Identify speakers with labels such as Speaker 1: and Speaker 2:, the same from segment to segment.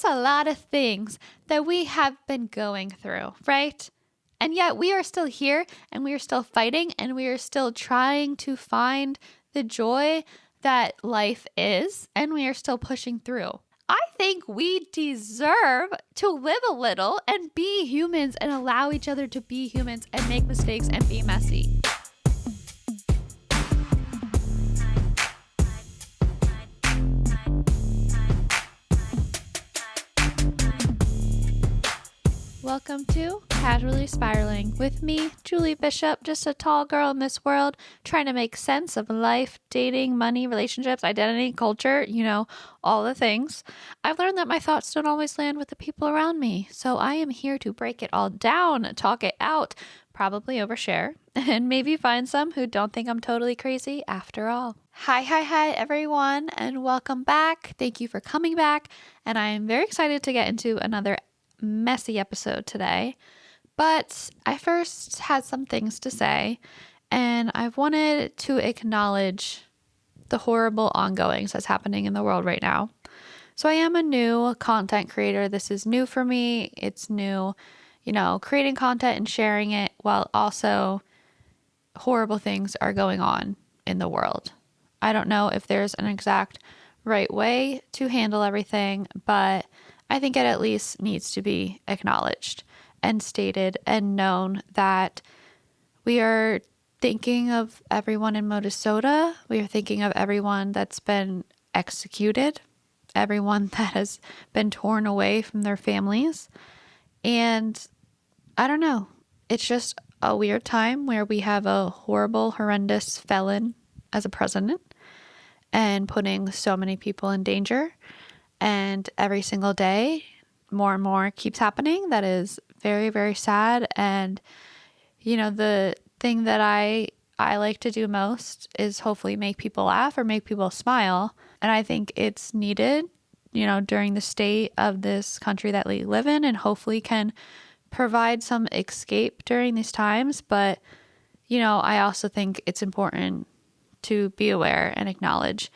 Speaker 1: that's a lot of things that we have been going through, right? And yet we are still here and we are still fighting and we are still trying to find the joy that life is, and we are still pushing through. I think we deserve to live a little and be humans and allow each other to be humans and make mistakes and be messy. Welcome to Casually Spiraling with me, Julie Bishop, just a tall girl in this world trying to make sense of life, dating, money, relationships, identity, culture, all the things. I've learned that my thoughts don't always land with the people around me, so I am here to break it all down, talk it out, probably overshare, and maybe find some who don't think I'm totally crazy after all. Hi everyone, and welcome back. Thank you for coming back, and I am very excited to get into another messy episode today, but I first had some things to say, and I've wanted to acknowledge the horrible ongoings that's happening in the world right now. So I am a new content creator. This is new for me. It's new, creating content and sharing it while also horrible things are going on in the world. I don't know if there's an exact right way to handle everything, but I think it at least needs to be acknowledged and stated and known that we are thinking of everyone in Minnesota. We are thinking of everyone that's been executed, everyone that has been torn away from their families. And I don't know, it's just a weird time where we have a horrible, horrendous felon as a president and putting so many people in danger. And every single day, more and more keeps happening. That is very, very sad. And, the thing that I like to do most is hopefully make people laugh or make people smile. And I think it's needed, during the state of this country that we live in, and hopefully can provide some escape during these times. But, I also think it's important to be aware and acknowledge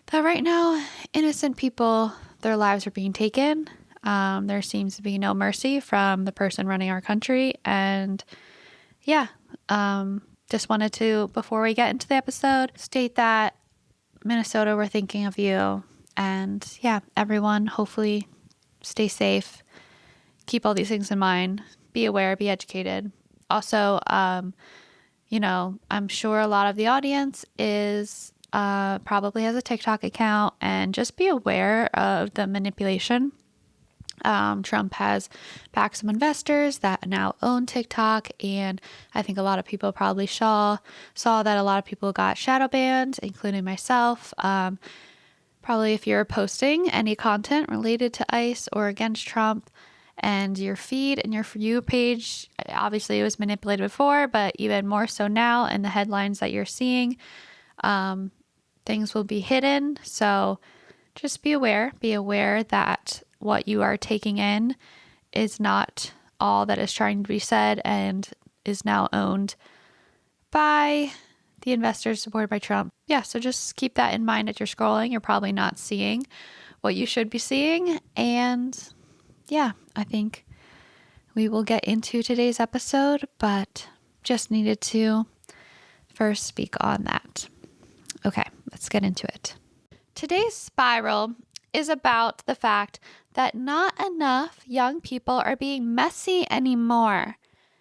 Speaker 1: that right now, innocent people, their lives are being taken. There seems to be no mercy from the person running our country. And just wanted to, before we get into the episode, state that Minnesota, we're thinking of you. And everyone, hopefully stay safe. Keep all these things in mind. Be aware, be educated. Also, I'm sure a lot of the audience is probably has a TikTok account, and just be aware of the manipulation. Trump has backed some investors that now own TikTok, and I think a lot of people probably saw that a lot of people got shadow banned, including myself. Probably if you're posting any content related to ICE or against Trump, and your feed and your For You page, obviously it was manipulated before, but even more so now, and the headlines that you're seeing, things will be hidden. So just be aware that what you are taking in is not all that is trying to be said and is now owned by the investors supported by Trump. So just keep that in mind as you're scrolling. You're probably not seeing what you should be seeing. And I think we will get into today's episode, but just needed to first speak on that. Okay, let's get into it. Today's spiral is about the fact that not enough young people are being messy anymore.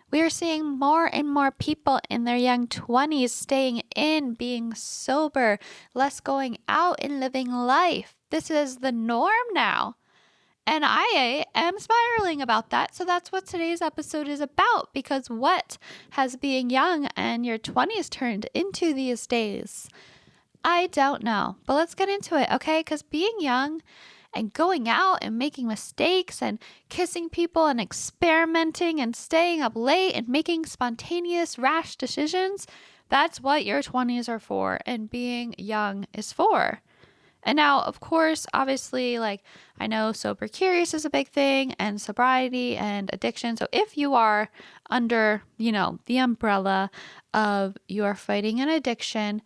Speaker 1: We are seeing more and more people in their young 20s staying in, being sober, less going out and living life. This is the norm now. And I am spiraling about that. So that's what today's episode is about, because what has being young and your 20s turned into these days? I don't know, but let's get into it, okay? Because being young and going out and making mistakes and kissing people and experimenting and staying up late and making spontaneous, rash decisions, that's what your 20s are for, and being young is for. And now, of course, obviously, I know sober curious is a big thing, and sobriety and addiction. So if you are under, the umbrella of you are fighting an addiction,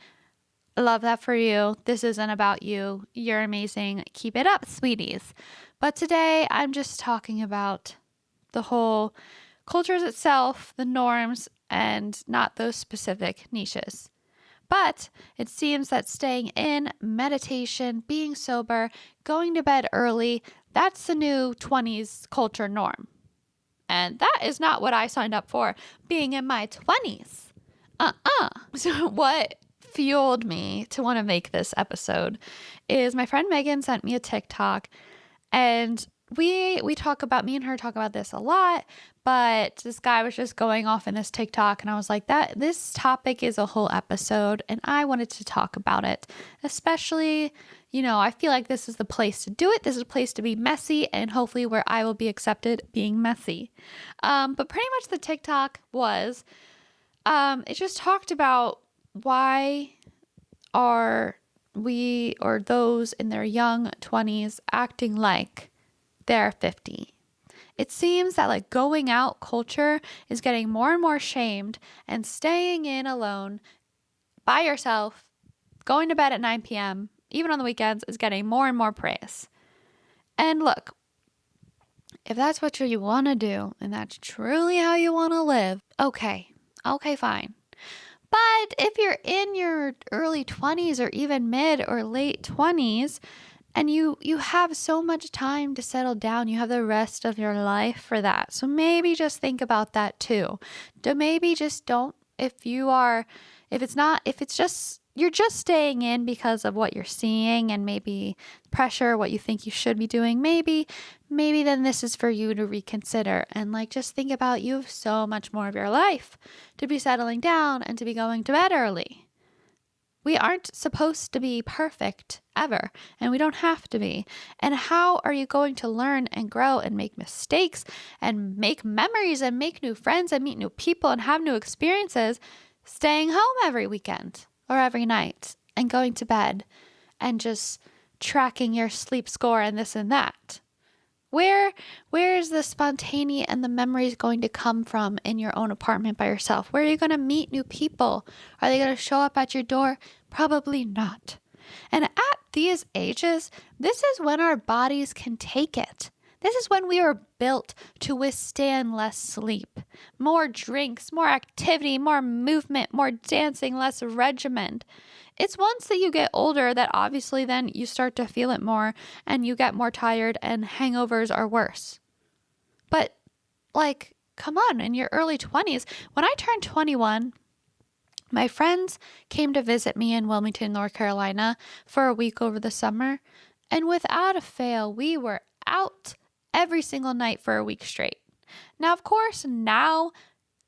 Speaker 1: love that for you. This isn't about you. You're amazing. Keep it up, sweeties. But today I'm just talking about the whole cultures itself, the norms, and not those specific niches. But it seems that staying in, meditation, being sober, going to bed early, that's the new 20s culture norm. And that is not what I signed up for, being in my 20s. So what fueled me to want to make this episode is my friend Megan sent me a TikTok, and me and her talk about this a lot, but this guy was just going off in this TikTok, and I was like, this topic is a whole episode, and I wanted to talk about it. Especially, I feel like this is the place to do it. This is a place to be messy, and hopefully where I will be accepted being messy. But pretty much the TikTok was, it just talked about why are we or those in their young 20s acting like they're 50. It seems that like going out culture is getting more and more shamed, and staying in alone by yourself, going to bed at 9 p.m., even on the weekends, is getting more and more praise. And look, if that's what you want to do and that's truly how you want to live, okay, fine. But if you're in your early 20s or even mid or late 20s, and you have so much time to settle down, you have the rest of your life for that. So maybe just think about that too. Maybe just don't, you're just staying in because of what you're seeing and maybe pressure, what you think you should be doing, maybe then this is for you to reconsider and like just think about you have so much more of your life to be settling down and to be going to bed early. We aren't supposed to be perfect ever, and we don't have to be. And how are you going to learn and grow and make mistakes and make memories and make new friends and meet new people and have new experiences staying home every weekend or every night and going to bed and just tracking your sleep score and this and that? Where is the spontaneity and the memories going to come from in your own apartment by yourself? Where are you going to meet new people? Are they going to show up at your door? Probably not. And at these ages, this is when our bodies can take it. This is when we are built to withstand less sleep, more drinks, more activity, more movement, more dancing, less regimen. It's once that you get older that obviously then you start to feel it more and you get more tired and hangovers are worse. But like, come on, in your early 20s, when I turned 21, my friends came to visit me in Wilmington, North Carolina for a week over the summer. And without a fail, we were out every single night for a week straight. Now, of course, now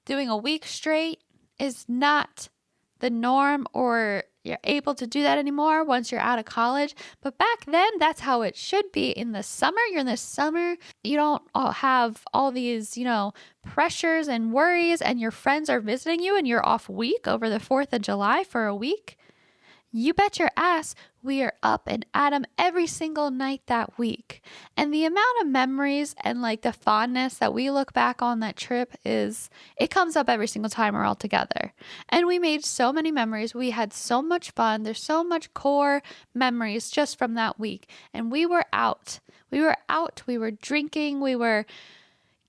Speaker 1: doing a week straight is not the norm or you're able to do that anymore once you're out of college. But back then, that's how it should be. In the summer, you're in the summer, you don't have all these, pressures and worries, and your friends are visiting you and you're off week over the 4th of July for a week. You bet your ass we are up and at 'em every single night that week. And the amount of memories and like the fondness that we look back on that trip it comes up every single time we're all together. And we made so many memories. We had so much fun. There's so much core memories just from that week. And we were out. We were drinking. We were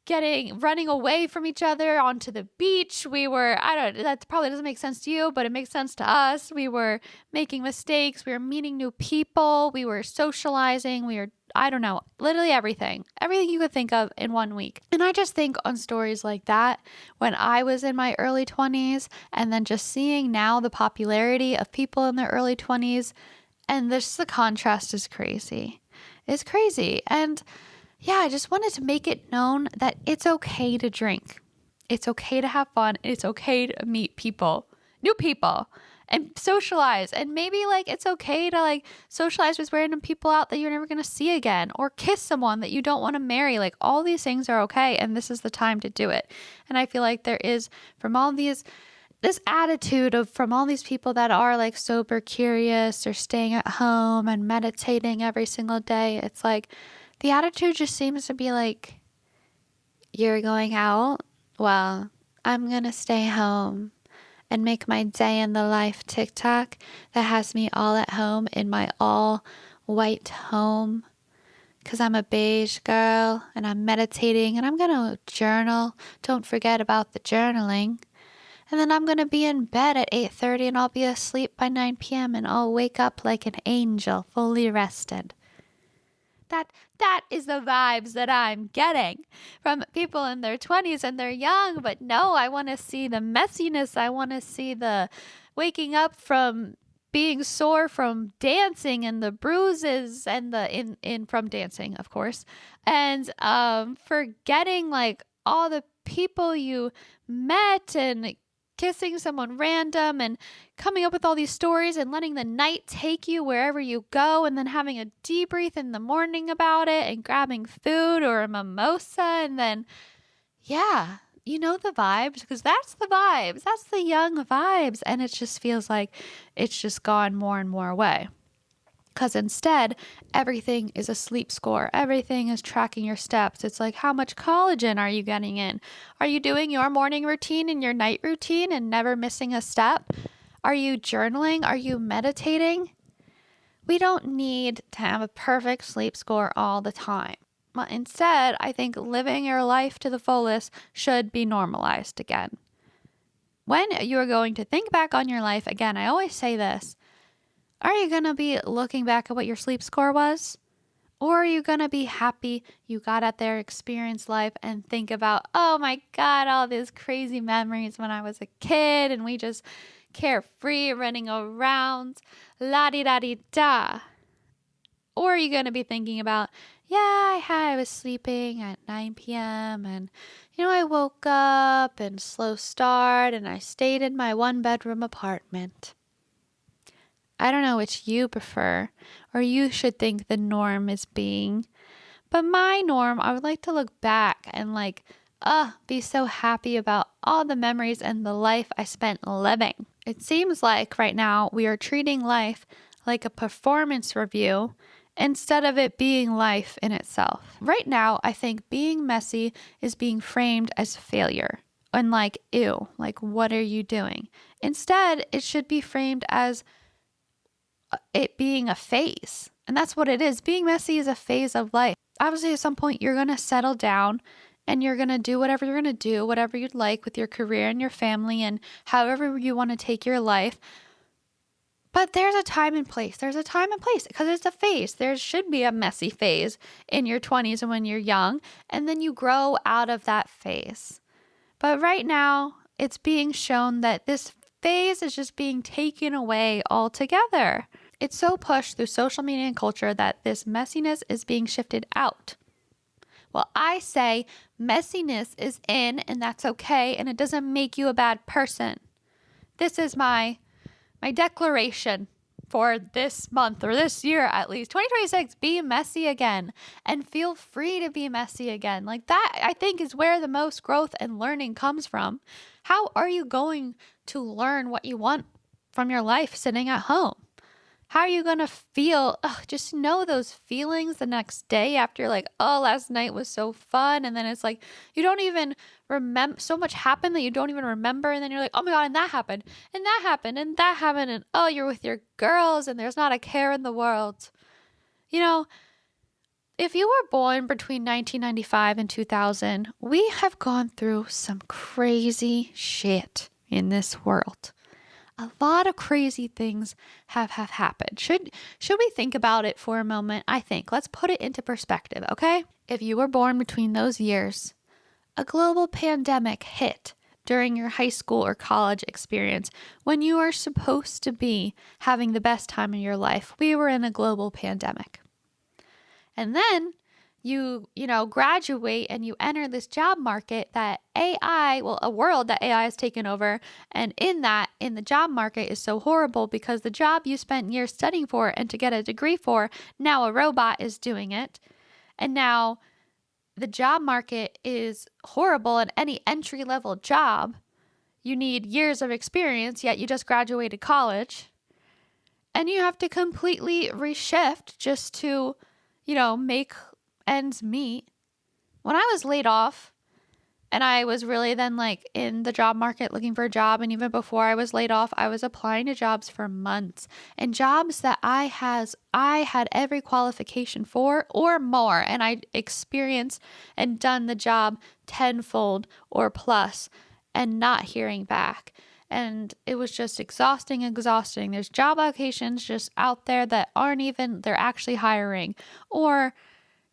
Speaker 1: running away from each other onto the beach. That probably doesn't make sense to you, but it makes sense to us. We were making mistakes. We were meeting new people. We were socializing. Literally everything you could think of in 1 week. And I just think on stories like that, when I was in my early 20s, and then just seeing now the popularity of people in their early 20s, and the contrast is crazy. It's crazy. And yeah, I just wanted to make it known that it's okay to drink. It's okay to have fun. It's okay to meet people, new people, and socialize. And maybe it's okay to socialize with random people out that you're never going to see again, or kiss someone that you don't want to marry. All these things are okay. And this is the time to do it. And I feel like there is this attitude from all these people that are sober curious or staying at home and meditating every single day. It's the attitude just seems to be you're going out? Well, I'm going to stay home and make my day in the life TikTok that has me all at home in my all white home, because I'm a beige girl and I'm meditating and I'm going to journal. Don't forget about the journaling. And then I'm going to be in bed at 8:30 and I'll be asleep by 9 p.m. and I'll wake up like an angel, fully rested. That is the vibes that I'm getting from people in their 20s and they're young. But no, I want to see the messiness. I want to see the waking up from being sore from dancing and the bruises and the in from dancing, of course, and forgetting like all the people you met and kissing someone random and coming up with all these stories and letting the night take you wherever you go and then having a debrief in the morning about it and grabbing food or a mimosa and then, yeah, you know the vibes, because that's the vibes. That's the young vibes. And it just feels like it's just gone more and more away. Because instead, everything is a sleep score. Everything is tracking your steps. It's like, how much collagen are you getting in? Are you doing your morning routine and your night routine and never missing a step? Are you journaling? Are you meditating? We don't need to have a perfect sleep score all the time. But instead, I think living your life to the fullest should be normalized again. When you are going to think back on your life, again, I always say this, are you going to be looking back at what your sleep score was? Or are you going to be happy you got out there, experienced life, and think about, oh my God, all these crazy memories when I was a kid and we just carefree running around, la-di-da-di-da. Or are you going to be thinking about, yeah, I was sleeping at 9 p.m. and, I woke up and slow start and I stayed in my 1-bedroom apartment. I don't know which you prefer, or you should think the norm is being. But my norm, I would like to look back and be so happy about all the memories and the life I spent living. It seems like right now we are treating life like a performance review instead of it being life in itself. Right now, I think being messy is being framed as failure. And ew, what are you doing? Instead, it should be framed as it being a phase. And that's what it is. Being messy is a phase of life. Obviously, at some point, you're going to settle down and you're going to do whatever you're going to do, whatever you'd like with your career and your family and however you want to take your life. But there's a time and place. There's a time and place because it's a phase. There should be a messy phase in your 20s and when you're young, and then you grow out of that phase. But right now, it's being shown that this phase is just being taken away altogether. It's so pushed through social media and culture that this messiness is being shifted out. Well, I say messiness is in and that's okay and it doesn't make you a bad person. This is my declaration for this month or this year at least. 2026, be messy again and feel free to be messy again. That, I think, is where the most growth and learning comes from. How are you going to learn what you want from your life sitting at home? How are you going to feel? Just know those feelings the next day after you're like, oh, last night was so fun. And then it's like, you don't even remember, so much happened that you don't even remember. And then you're like, oh my God, and that happened, and that happened, and that happened. And oh, you're with your girls and there's not a care in the world. If you were born between 1995 and 2000, we have gone through some crazy shit in this world. A lot of crazy things have happened. Should we think about it for a moment? I think. Let's put it into perspective, okay? If you were born between those years, a global pandemic hit during your high school or college experience when you are supposed to be having the best time of your life. We were in a global pandemic. And then you graduate and you enter this job market that a world that AI has taken over. And in the job market is so horrible because the job you spent years studying for and to get a degree for, now a robot is doing it. And now the job market is horrible and any entry-level job, you need years of experience, yet you just graduated college. And you have to completely reshift just to, make ends meet. When I was laid off, And I was really then like in the job market looking for a job. And even before I was laid off, I was applying to jobs for months, and jobs that I had every qualification for or more. And I experienced and done the job tenfold or plus and not hearing back. And it was just exhausting. There's job applications just out there that they're actually hiring, or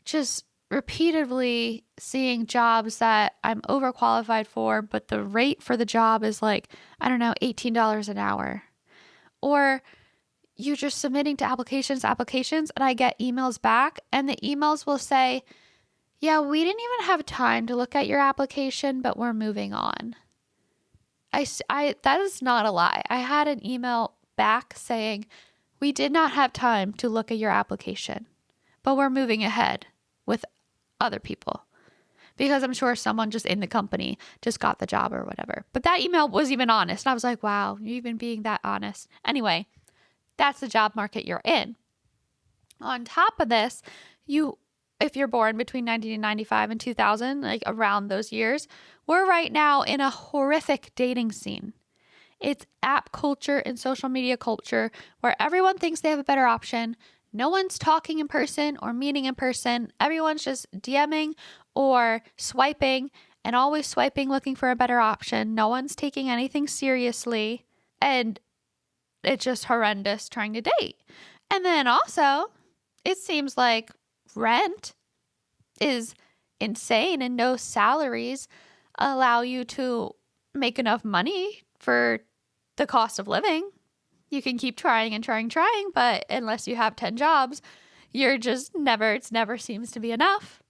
Speaker 1: just repeatedly seeing jobs that I'm overqualified for, but the rate for the job is like, I don't know, $18 an hour. Or you just submitting to applications, and I get emails back, and the emails will say, yeah, we didn't even have time to look at your application, but we're moving on. That is not a lie. I had an email back saying, we did not have time to look at your application, but we're moving ahead with other people, because I'm sure someone just in the company just got the job or whatever. But that email was even honest. And I was like, wow, you're even being that honest. Anyway, that's the job market you're in. On top of this, if you're born between 1995 and 2000, like around those years, we're right now in a horrific dating scene. It's app culture and social media culture where everyone thinks they have a better option. No one's talking in person or meeting in person. Everyone's just DMing or swiping, and always swiping looking for a better option. No one's taking anything seriously, and it's just horrendous trying to date. And then also, it seems like rent is insane, and no salaries allow you to make enough money for the cost of living. You can keep trying and trying, but unless you have 10 jobs, it never seems to be enough.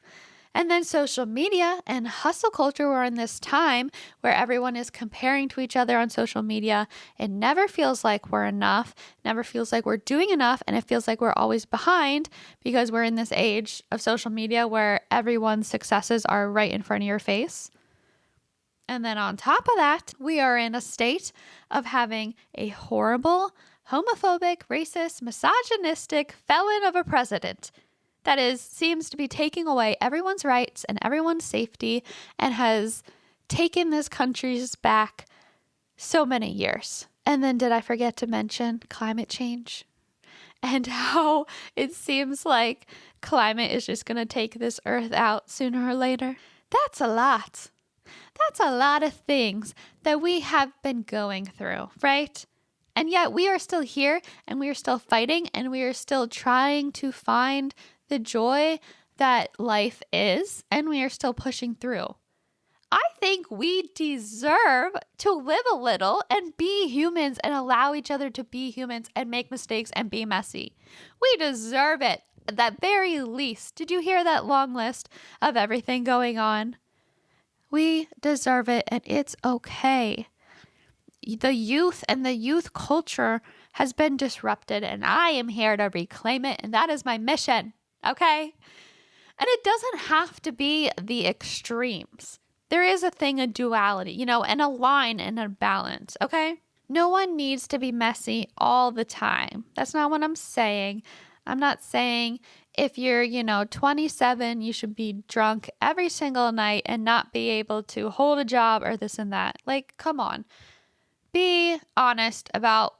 Speaker 1: And then social media and hustle culture, we're in this time where everyone is comparing to each other on social media. It never feels like we're enough, never feels like we're doing enough, and it feels like we're always behind, because we're in this age of social media where everyone's successes are right in front of your face. And then on top of that, we are in a state of having a horrible, homophobic, racist, misogynistic felon of a president that seems to be taking away everyone's rights and everyone's safety, and has taken this country's back so many years. And then did I forget to mention climate change and how it seems like climate is just going to take this earth out sooner or later? That's a lot. That's a lot of things that we have been going through, right? And yet we are still here, and we are still fighting, and we are still trying to find the joy that life is, and we are still pushing through. I think we deserve to live a little and be humans and allow each other to be humans and make mistakes and be messy. We deserve it, at that very least. Did you hear that long list of everything going on? We deserve it, and it's okay. The youth and the youth culture has been disrupted, and I am here to reclaim it, and that is my mission, okay? And it doesn't have to be the extremes. There is a duality, and a line and a balance, okay? No one needs to be messy all the time. That's not what I'm saying. I'm not saying if you're, 27, you should be drunk every single night and not be able to hold a job or this and that. Like, come on. Be honest about,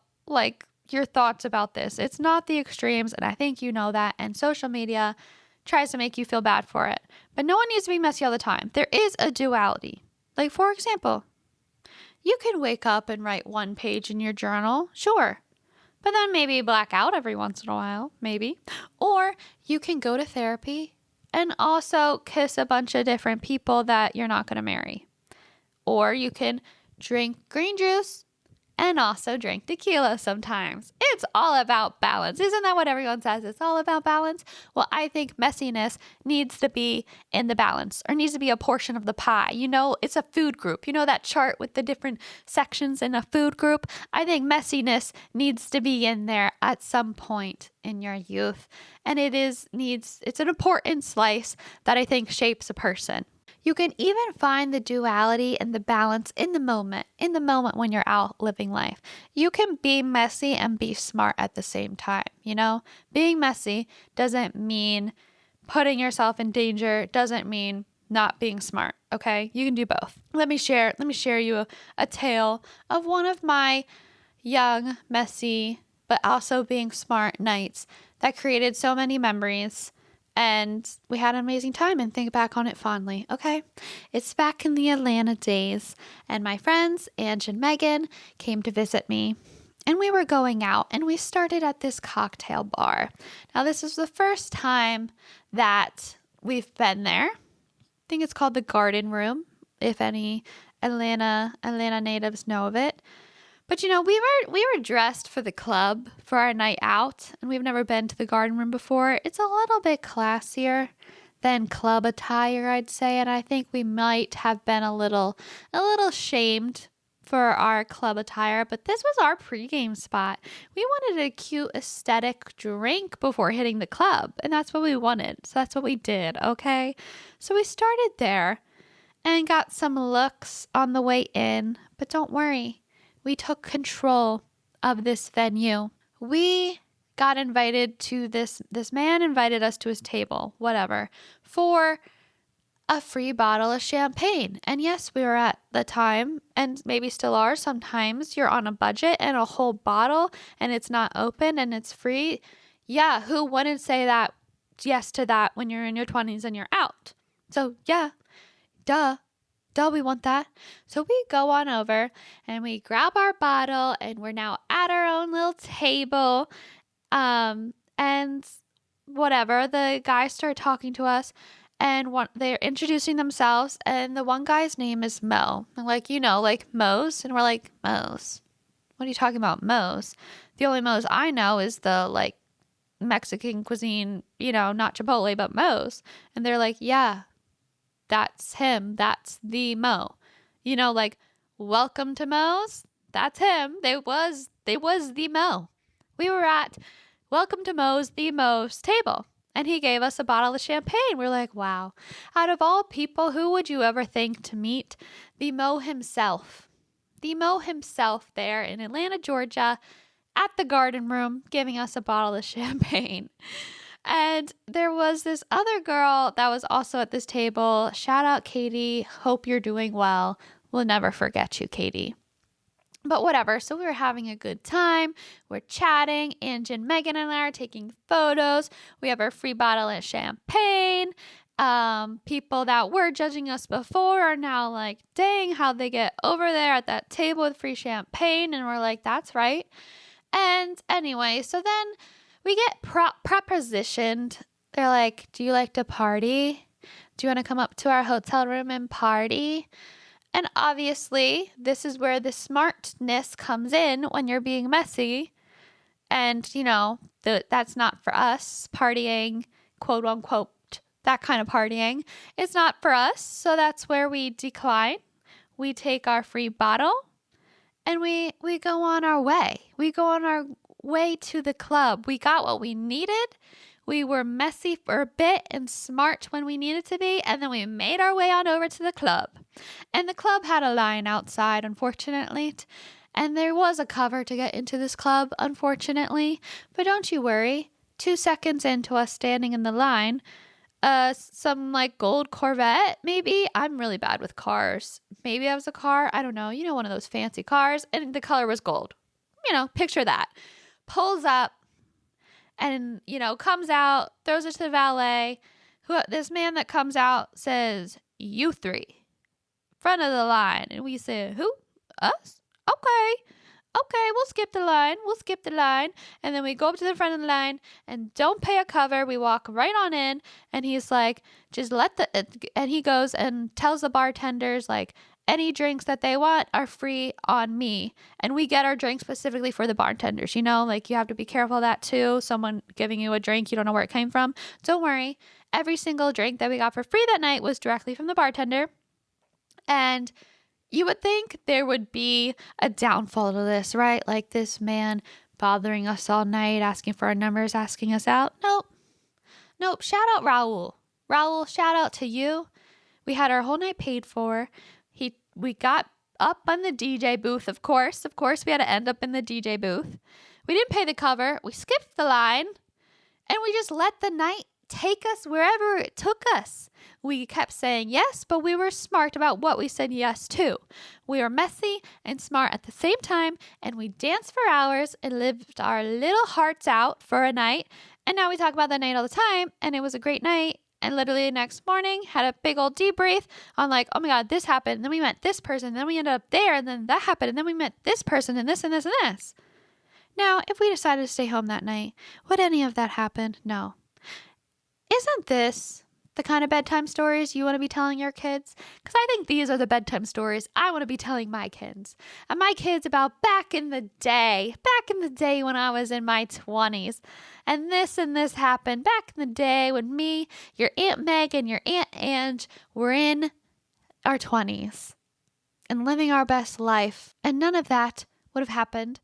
Speaker 1: your thoughts about this. It's not the extremes, and I think you know that, and social media tries to make you feel bad for it. But no one needs to be messy all the time. There is a duality. Like, for example, you can wake up and write one page in your journal, sure. But then maybe black out every once in a while, maybe. Or you can go to therapy and also kiss a bunch of different people that you're not going to marry. Or you can drink green juice and also drink tequila sometimes. It's all about balance. Isn't that what everyone says? It's all about balance. Well, I think messiness needs to be in the balance, or needs to be a portion of the pie. It's a food group. You know that chart with the different sections in a food group? I think messiness needs to be in there at some point in your youth. And it's an important slice that I think shapes a person. You can even find the duality and the balance in the moment when you're out living life. You can be messy and be smart at the same time, Being messy doesn't mean putting yourself in danger, doesn't mean not being smart. Okay. You can do both. Let me share you a tale of one of my young, messy, but also being smart nights that created so many memories. And we had an amazing time and think back on it fondly. Okay. It's back in the Atlanta days, and my friends, Ange and Megan, came to visit me. And we were going out, and we started at this cocktail bar. Now, this is the first time that we've been there. I think it's called the Garden Room, if any Atlanta natives know of it. But we were dressed for the club for our night out, and we've never been to the Garden Room before. It's a little bit classier than club attire, I'd say, and I think we might have been a little shamed for our club attire, but this was our pregame spot. We wanted a cute aesthetic drink before hitting the club, and that's what we wanted. So that's what we did, okay? So we started there and got some looks on the way in, but don't worry. We took control of this venue. We got invited to this man invited us to his table, whatever, for a free bottle of champagne. And yes, we were at the time, and maybe still are sometimes, you're on a budget and a whole bottle and it's not open and it's free. Yeah, who wouldn't say that yes to that when you're in your 20s and you're out? So yeah, duh, we want that. So we go on over and we grab our bottle, and we're now at our own little table. And whatever, the guys start talking to us, and they're introducing themselves, and the one guy's name is Mo. And like Moe's, and we're like, Moe's? What are you talking about, Moe's? The only Moe's I know is the like Mexican cuisine, not Chipotle, but Moe's. And they're like, yeah, that's him. That's the Mo. Like, welcome to Moe's. That's him. They was the Mo. We were at welcome to Moe's, the Moe's table. And he gave us a bottle of champagne. We're like, wow. Out of all people, who would you ever think to meet the Mo himself? The Mo himself there in Atlanta, Georgia, at the Garden Room, giving us a bottle of champagne. And there was this other girl that was also at this table. Shout out, Katie. Hope you're doing well. We'll never forget you, Katie. But whatever. So we were having a good time. We're chatting. Ange and Megan and I are taking photos. We have our free bottle of champagne. People that were judging us before are now like, dang, how'd they get over there at that table with free champagne? And we're like, that's right. And anyway, so then we get propositioned. They're like, do you like to party? Do you want to come up to our hotel room and party? And obviously, this is where the smartness comes in when you're being messy. And, that's not for us. Partying, quote unquote, that kind of partying. It's not for us. So that's where we decline. We take our free bottle and we go on our way. We go on our way to the club. We got what we needed. We were messy for a bit and smart when we needed to be, and then we made our way on over to the club. And the club had a line outside, unfortunately, and there was a cover to get into this club, unfortunately. But don't you worry, 2 seconds into us standing in the line, some like gold Corvette, maybe. I'm really bad with cars. Maybe I was a car. I don't know. One of those fancy cars, and the color was gold. Picture that. Pulls up. And, comes out, throws it to the valet. This man that comes out says, you three, front of the line. And we say, who? Us? Okay, we'll skip the line. And then we go up to the front of the line and don't pay a cover. We walk right on in. And he's like, and he goes and tells the bartenders, like, any drinks that they want are free on me. And we get our drinks specifically for the bartenders. Like, you have to be careful of that too. Someone giving you a drink, you don't know where it came from. Don't worry. Every single drink that we got for free that night was directly from the bartender. And you would think there would be a downfall to this, right? Like this man bothering us all night, asking for our numbers, asking us out. Nope. Shout out Raul. Raul, shout out to you. We had our whole night paid for. We got up on the DJ booth, of course. We had to end up in the DJ booth. We didn't pay the cover. We skipped the line. And we just let the night take us wherever it took us. We kept saying yes, but we were smart about what we said yes to. We were messy and smart at the same time, and we danced for hours and lived our little hearts out for a night. And now we talk about that night all the time, and it was a great night. And literally the next morning, had a big old debrief on like, oh my God, this happened. And then we met this person. And then we ended up there. And then that happened. And then we met this person and this and this and this. Now, if we decided to stay home that night, would any of that happen? No. Isn't this the kind of bedtime stories you want to be telling your kids? Because I think these are the bedtime stories I want to be telling my kids. And my kids about back in the day when I was in my 20s. And this happened back in the day when me, your Aunt Meg, and your Aunt Ange were in our 20s and living our best life. And none of that would have happened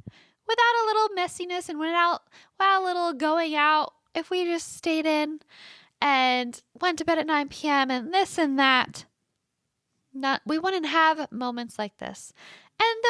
Speaker 1: without a little messiness and without a little going out. If we just stayed in and went to bed at 9 p.m. and this and that, we wouldn't have moments like this. And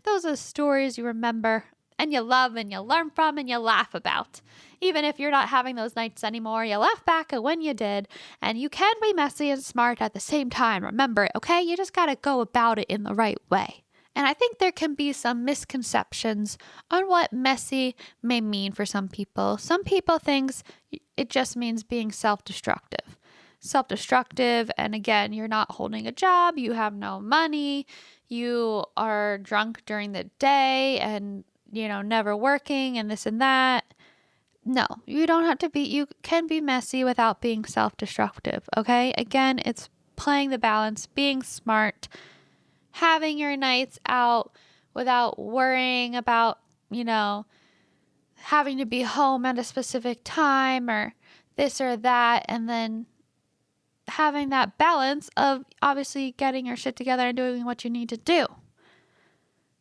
Speaker 1: those are stories you remember and you love and you learn from and you laugh about. Even if you're not having those nights anymore, you laugh back at when you did. And you can be messy and smart at the same time. Remember it, okay? You just got to go about it in the right way. And I think there can be some misconceptions on what messy may mean for some people. Some people think it just means being self-destructive. And again, you're not holding a job, you have no money, you are drunk during the day and, never working and this and that. No, you don't have to be, you can be messy without being self-destructive, okay? Again, it's playing the balance, being smart, having your nights out without worrying about, having to be home at a specific time or this or that. And then having that balance of obviously getting your shit together and doing what you need to do.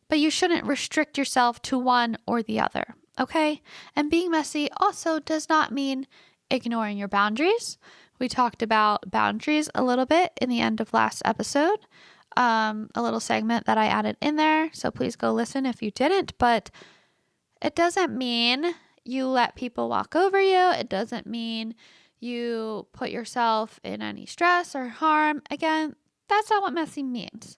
Speaker 1: But you shouldn't restrict yourself to one or the other, okay? And being messy also does not mean ignoring your boundaries. We talked about boundaries a little bit in the end of last episode. A little segment that I added in there. So please go listen if you didn't. But it doesn't mean you let people walk over you. It doesn't mean you put yourself in any stress or harm. Again, that's not what messy means.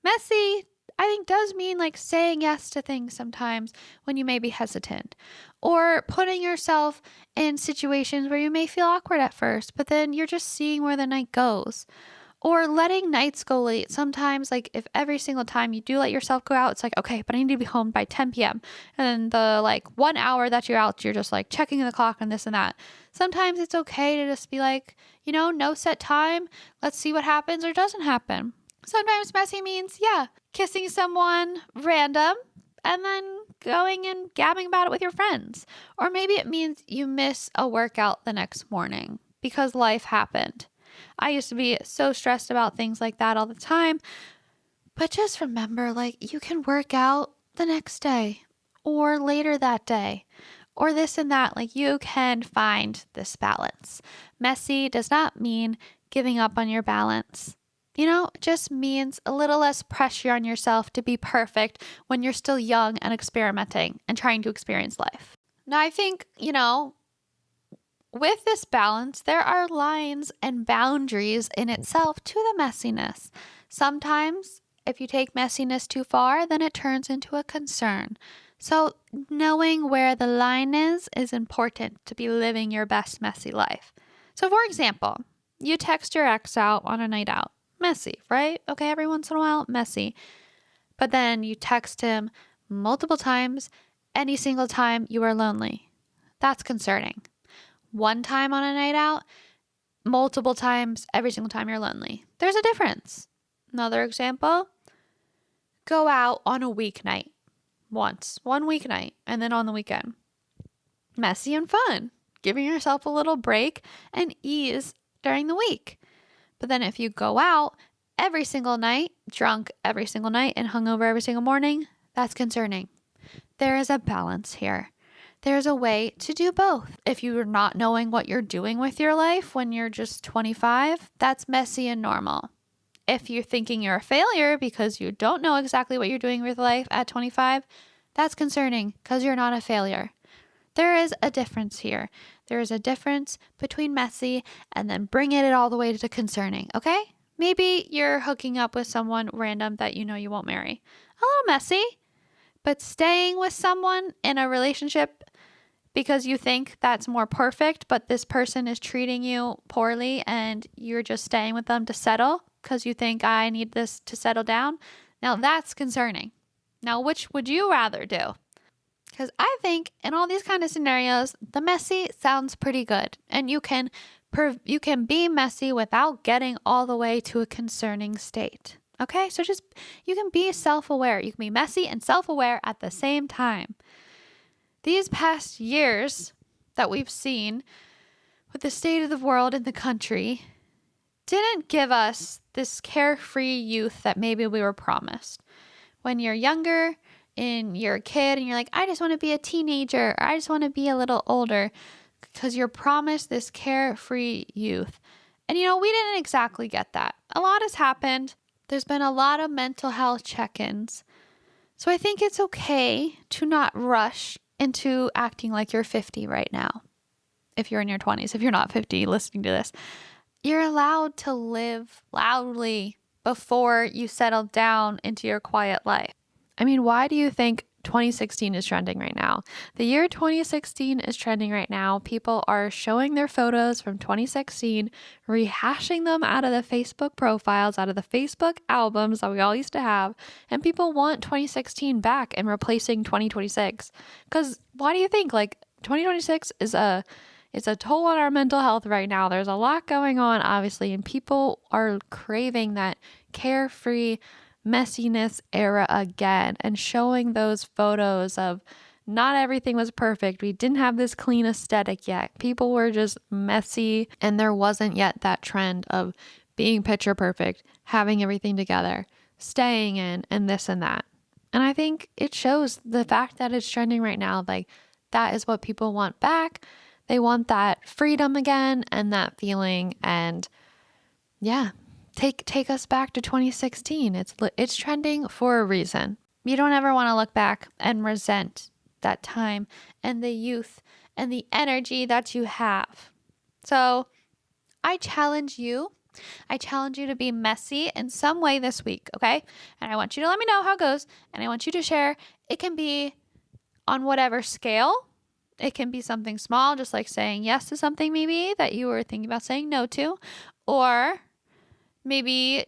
Speaker 1: Messy, I think, does mean like saying yes to things sometimes when you may be hesitant, or putting yourself in situations where you may feel awkward at first, but then you're just seeing where the night goes. Or letting nights go late. Sometimes, like, if every single time you do let yourself go out, it's like, okay, but I need to be home by 10 p.m. And then the 1 hour that you're out, you're just like checking the clock and this and that. Sometimes it's okay to just be like, no set time. Let's see what happens or doesn't happen. Sometimes messy means, kissing someone random and then going and gabbing about it with your friends. Or maybe it means you miss a workout the next morning because life happened. I used to be so stressed about things like that all the time. But just remember, you can work out the next day or later that day or this and that. You can find this balance. Messy does not mean giving up on your balance. It just means a little less pressure on yourself to be perfect when you're still young and experimenting and trying to experience life. Now, I think, with this balance, there are lines and boundaries in itself to the messiness. Sometimes, if you take messiness too far, then it turns into a concern. So, knowing where the line is important to be living your best messy life. So, for example, you text your ex out on a night out. Messy, right? Okay, every once in a while, messy. But then you text him multiple times, any single time you are lonely. That's concerning. One time on a night out, multiple times, every single time you're lonely. There's a difference. Another example, go out on a weeknight once, one weeknight, and then on the weekend. Messy and fun, giving yourself a little break and ease during the week. But then if you go out every single night, drunk every single night, and hungover every single morning, that's concerning. There is a balance here. There's a way to do both. If you're not knowing what you're doing with your life when you're just 25, that's messy and normal. If you're thinking you're a failure because you don't know exactly what you're doing with life at 25, that's concerning because you're not a failure. There is a difference here. There is a difference between messy and then bringing it all the way to concerning, okay? Maybe you're hooking up with someone random that you know you won't marry. A little messy, but staying with someone in a relationship because you think that's more perfect, but this person is treating you poorly and you're just staying with them to settle because you think I need this to settle down. Now that's concerning. Now, which would you rather do? Because I think in all these kind of scenarios, the messy sounds pretty good. And you can be messy without getting all the way to a concerning state. Okay? So you can be self-aware. You can be messy and self-aware at the same time. These past years that we've seen with the state of the world and the country didn't give us this carefree youth that maybe we were promised. When you're younger and you're a kid and you're like, I just want to be a teenager, or I just want to be a little older, because you're promised this carefree youth. And we didn't exactly get that. A lot has happened. There's been a lot of mental health check-ins. So I think it's okay to not rush into acting like you're 50 right now. If you're in your 20s, if you're not 50 listening to this, you're allowed to live loudly before you settle down into your quiet life. I mean, why do you think 2016 is trending right now? The year 2016 is trending right now. People are showing their photos from 2016, rehashing them out of the Facebook profiles, out of the Facebook albums that we all used to have. And people want 2016 back and replacing 2026. Because why do you think 2026 is a toll on our mental health right now? There's a lot going on, obviously, and people are craving that carefree messiness era again, and showing those photos of not everything was perfect. We didn't have this clean aesthetic yet. People were just messy, and there wasn't yet that trend of being picture perfect, having everything together, staying in, and this and that. And I think it shows the fact that it's trending right now. That is what people want back. They want that freedom again and that feeling. And yeah, take us back to 2016. It's trending for a reason. You don't ever want to look back and resent that time and the youth and the energy that you have. So I challenge you to be messy in some way this week, okay? And I want you to let me know how it goes, and I want you to share. It can be on whatever scale. It can be something small, just like saying yes to something maybe that you were thinking about saying no to, or maybe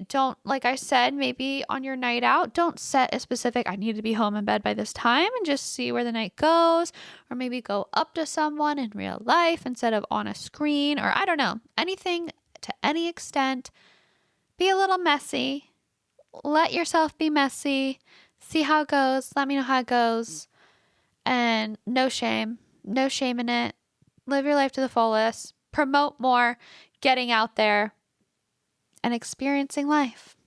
Speaker 1: like I said, maybe on your night out, don't set a specific, I need to be home in bed by this time, and just see where the night goes. Or maybe go up to someone in real life instead of on a screen, or I don't know, anything to any extent. Be a little messy. Let yourself be messy. See how it goes. Let me know how it goes. And no shame in it. Live your life to the fullest. Promote more getting out there and experiencing life.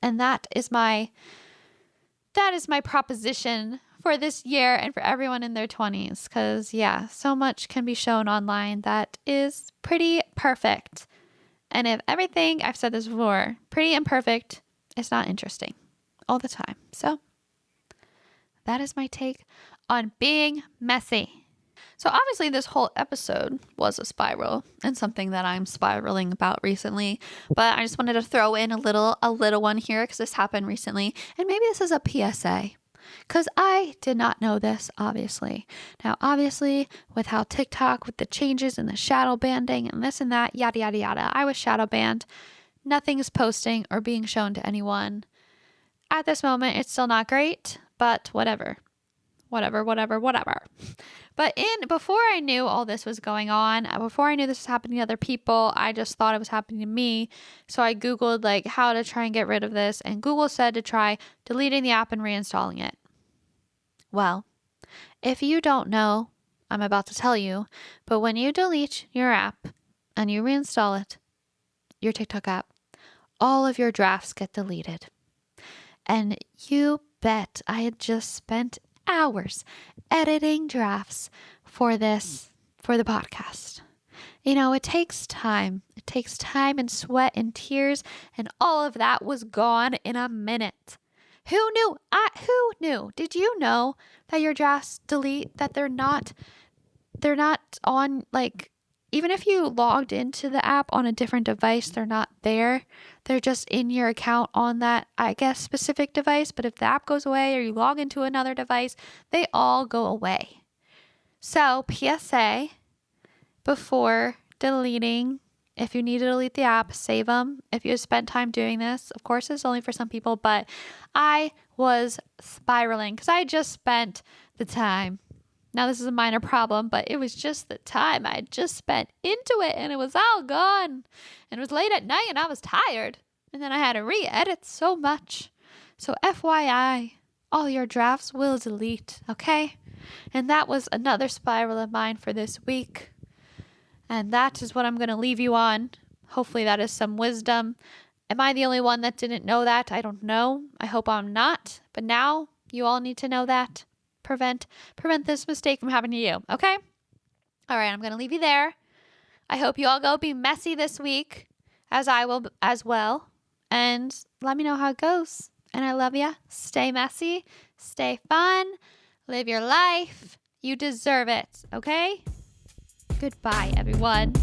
Speaker 1: And that is my proposition for this year and for everyone in their 20s. Because so much can be shown online that is pretty perfect. And if everything, I've said this before, pretty imperfect, it's not interesting all the time. So that is my take on being messy. So obviously this whole episode was a spiral, and something that I'm spiraling about recently, but I just wanted to throw in a little one here because this happened recently, and maybe this is a PSA because I did not know this, obviously. Now, obviously, with how TikTok, with the changes and the shadow banning and this and that, yada, yada, yada, I was shadow banned. Nothing is posting or being shown to anyone. At this moment, it's still not great, but whatever. But before I knew all this was going on, before I knew this was happening to other people, I just thought it was happening to me. So I Googled how to try and get rid of this, and Google said to try deleting the app and reinstalling it. Well, if you don't know, I'm about to tell you, but when you delete your app and you reinstall it, your TikTok app, all of your drafts get deleted. And you bet I had just spent hours editing drafts for the podcast. It takes time. It takes time and sweat and tears, and all of that was gone in a minute. Who knew? Who knew? Did you know that your drafts delete, that they're not they're not on, like, even if you logged into the app on a different device, they're not there. They're just in your account on that, I guess, specific device. But if the app goes away or you log into another device, they all go away. So PSA, before deleting, if you need to delete the app, save them. If you spent time doing this, of course, it's only for some people, but I was spiraling because I just spent the time. Now, this is a minor problem, but it was just the time I just spent into it, and it was all gone. And it was late at night, and I was tired. And then I had to re-edit so much. So FYI, all your drafts will delete, okay? And that was another spiral of mine for this week. And that is what I'm going to leave you on. Hopefully that is some wisdom. Am I the only one that didn't know that? I don't know. I hope I'm not. But now you all need to know that. Prevent this mistake from happening to you. Okay? All right, I'm going to leave you there. I hope you all go be messy this week, as I will as well. And let me know how it goes. And I love you. Stay messy. Stay fun. Live your life. You deserve it. Okay? Goodbye, everyone.